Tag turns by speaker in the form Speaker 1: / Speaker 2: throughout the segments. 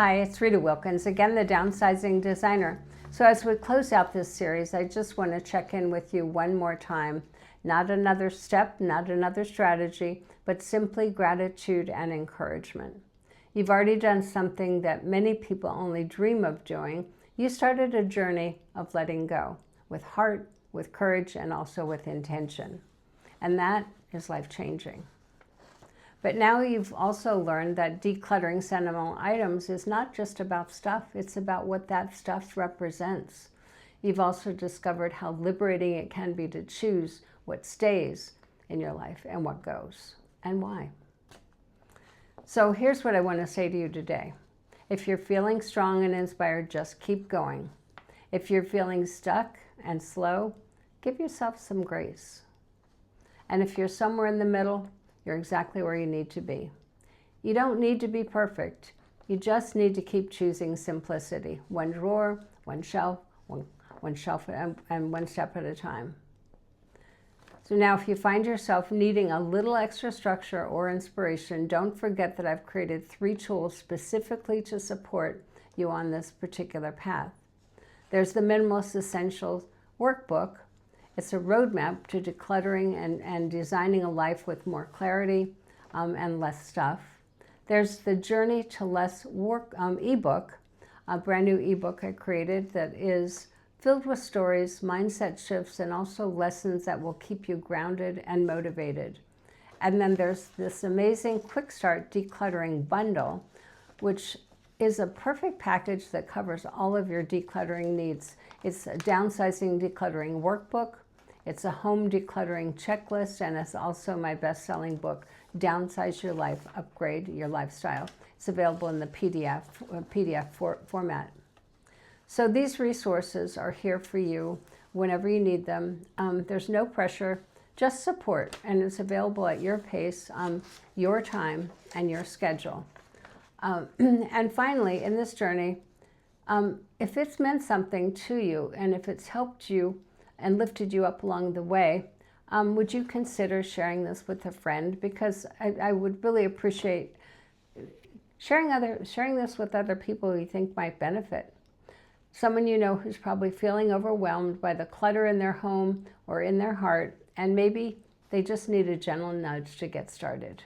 Speaker 1: Hi, it's Rita Wilkins, again the Downsizing Designer. So as we close out this series, I just want to check in with you one more time. Not another step, not another strategy, but simply gratitude and encouragement. You've already done something that many people only dream of doing. You started a journey of letting go, with heart, with courage, and also with intention. And that is life-changing. But now you've also learned that decluttering sentimental items is not just about stuff, it's about what that stuff represents. You've also discovered how liberating it can be to choose what stays in your life and what goes, and why. So here's what I want to say to you today. If you're feeling strong and inspired, just keep going. If you're feeling stuck and slow, give yourself some grace. And if you're somewhere in the middle, you're exactly where you need to be. You don't need to be perfect. You just need to keep choosing simplicity. One drawer, one shelf, and one step at a time. So now if you find yourself needing a little extra structure or inspiration, don't forget that I've created 3 tools specifically to support you on this particular path. There's the Minimalist Essentials Workbook. It's a roadmap to decluttering and designing a life with more clarity and less stuff. There's the Journey to Less Work ebook, a brand new ebook I created that is filled with stories, mindset shifts, and also lessons that will keep you grounded and motivated. And then there's this amazing Quick Start Decluttering bundle, which is a perfect package that covers all of your decluttering needs. It's a Downsizing Decluttering Workbook, it's a home decluttering checklist, and it's also my best-selling book, Downsize Your Life, Upgrade Your Lifestyle. It's available in the PDF format. So these resources are here for you whenever you need them. There's no pressure, just support, and it's available at your pace, your time, and your schedule. And finally, in this journey, if it's meant something to you and if it's helped you and lifted you up along the way, would you consider sharing this with a friend? Because I would really appreciate sharing this with other people who you think might benefit. Someone you know who's probably feeling overwhelmed by the clutter in their home or in their heart, and maybe they just need a gentle nudge to get started.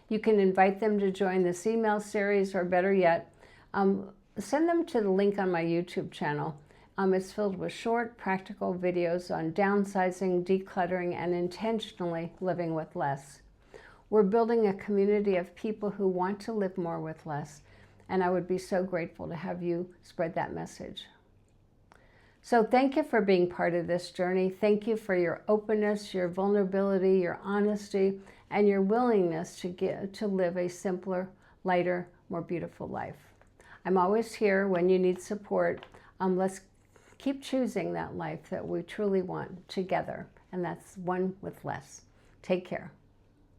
Speaker 1: You can invite them to join this email series, or better yet, send them to the link on my YouTube channel. It's filled with short, practical videos on downsizing, decluttering, and intentionally living with less. We're building a community of people who want to live more with less, and I would be so grateful to have you spread that message. So thank you for being part of this journey. Thank you for your openness, your vulnerability, your honesty, and your willingness to live a simpler, lighter, more beautiful life. I'm always here when you need support. Let's keep choosing that life that we truly want together, and that's one with less. Take care.